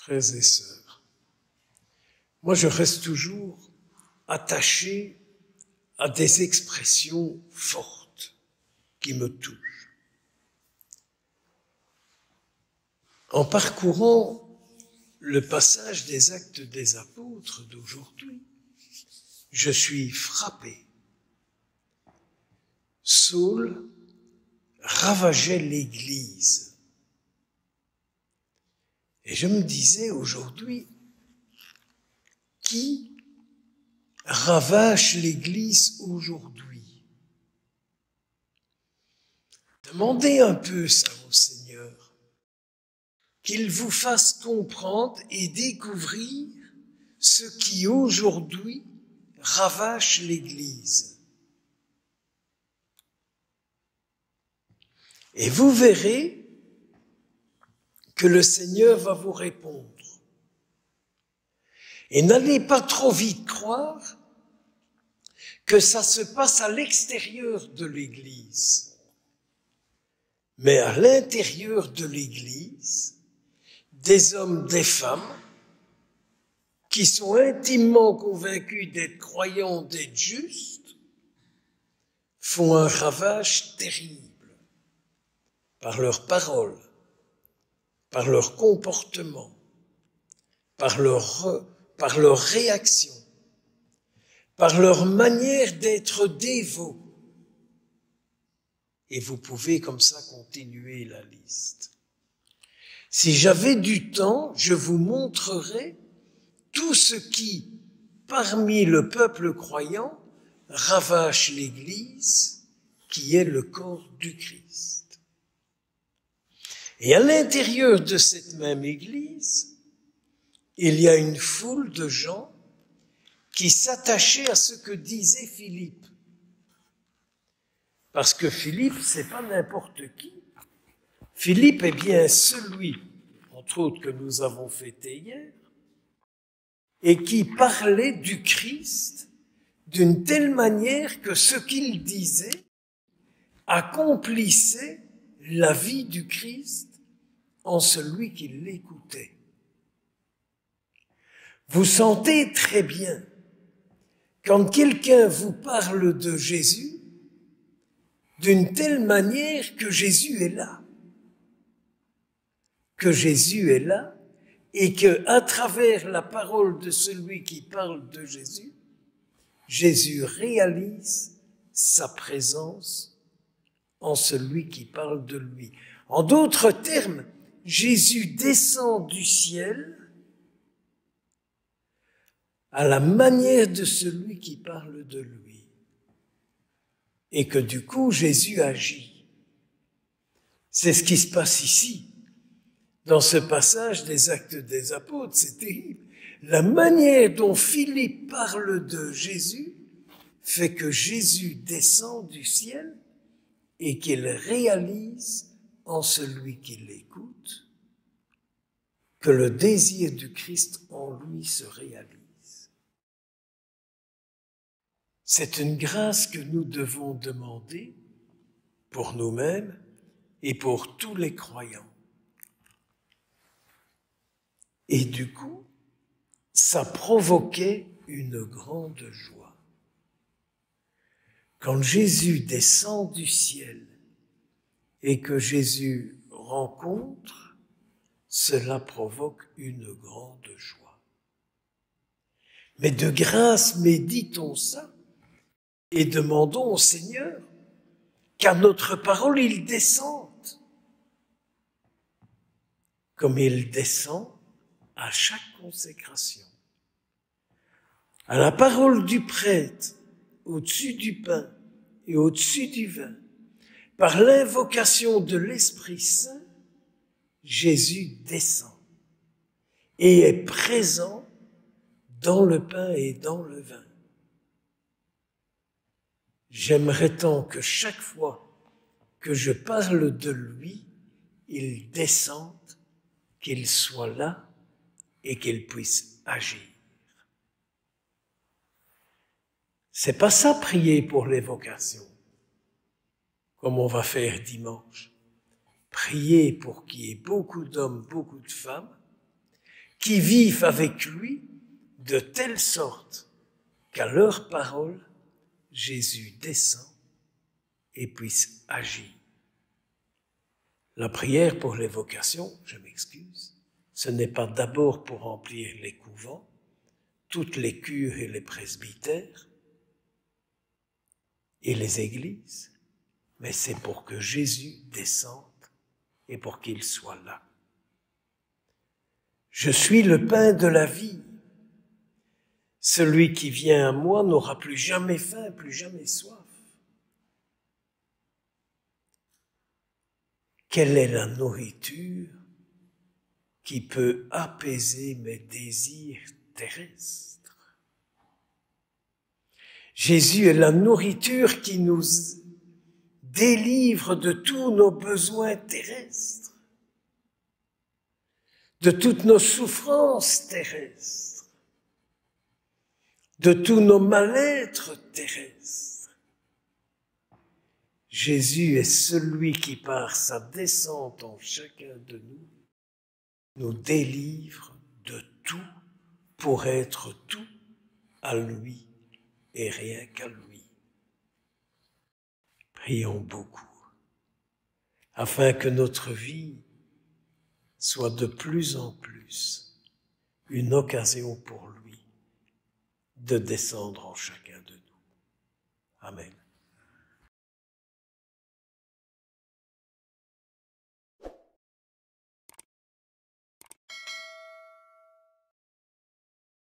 frères et sœurs, moi je reste toujours attaché à des expressions fortes qui me touchent. En parcourant le passage des Actes des Apôtres d'aujourd'hui, je suis frappé. Saul ravageait l'Église. Et je me disais aujourd'hui, qui ravage l'Église aujourd'hui? Demandez un peu ça au Seigneur, qu'il vous fasse comprendre et découvrir ce qui aujourd'hui ravage l'Église. Et vous verrez que le Seigneur va vous répondre. Et n'allez pas trop vite croire que ça se passe à l'extérieur de l'Église. Mais à l'intérieur de l'Église, des hommes, des femmes, qui sont intimement convaincus d'être croyants, d'être justes, font un ravage terrible par leurs paroles, par leur comportement, par leur réaction, par leur manière d'être dévots. Et vous pouvez comme ça continuer la liste. Si j'avais du temps, je vous montrerais tout ce qui, parmi le peuple croyant, ravage l'Église, qui est le corps du Christ. Et à l'intérieur de cette même Église, il y a une foule de gens qui s'attachaient à ce que disait Philippe. Parce que Philippe, c'est pas n'importe qui. Philippe est bien celui, entre autres, que nous avons fêté hier, et qui parlait du Christ d'une telle manière que ce qu'il disait accomplissait la vie du Christ en celui qui l'écoutait. Vous sentez très bien, quand quelqu'un vous parle de Jésus, d'une telle manière que Jésus est là. Que Jésus est là et que, à travers la parole de celui qui parle de Jésus, Jésus réalise sa présence en celui qui parle de lui. En d'autres termes, Jésus descend du ciel à la manière de celui qui parle de lui. Et que du coup, Jésus agit. C'est ce qui se passe ici. Dans ce passage des Actes des Apôtres, c'est terrible. La manière dont Philippe parle de Jésus fait que Jésus descend du ciel et qu'il réalise en celui qui l'écoute que le désir du Christ en lui se réalise. C'est une grâce que nous devons demander pour nous-mêmes et pour tous les croyants. Et du coup, ça provoquait une grande joie. Quand Jésus descend du ciel et que Jésus rencontre, cela provoque une grande joie. Mais de grâce, méditons ça et demandons au Seigneur qu'à notre parole, il descende, comme il descend à chaque consécration. À la parole du prêtre, au-dessus du pain et au-dessus du vin, par l'invocation de l'Esprit Saint, Jésus descend et est présent dans le pain et dans le vin. J'aimerais tant que chaque fois que je parle de lui, il descende, qu'il soit là et qu'il puisse agir. C'est pas ça prier pour les vocations, comme on va faire dimanche. Prier pour qu'il y ait beaucoup d'hommes, beaucoup de femmes, qui vivent avec lui de telle sorte qu'à leur parole, Jésus descend et puisse agir. La prière pour les vocations, je m'excuse, ce n'est pas d'abord pour remplir les couvents, toutes les cures et les presbytères et les églises, mais c'est pour que Jésus descende et pour qu'il soit là. Je suis le pain de la vie. Celui qui vient à moi n'aura plus jamais faim, plus jamais soif. Quelle est la nourriture qui peut apaiser mes désirs terrestres? Jésus est la nourriture qui nous délivre de tous nos besoins terrestres, de toutes nos souffrances terrestres, de tous nos mal-êtres terrestres. Jésus est celui qui, par sa descente en chacun de nous délivre de tout pour être tout à lui et rien qu'à lui. Prions beaucoup, afin que notre vie soit de plus en plus une occasion pour lui de descendre en chacun de nous. Amen.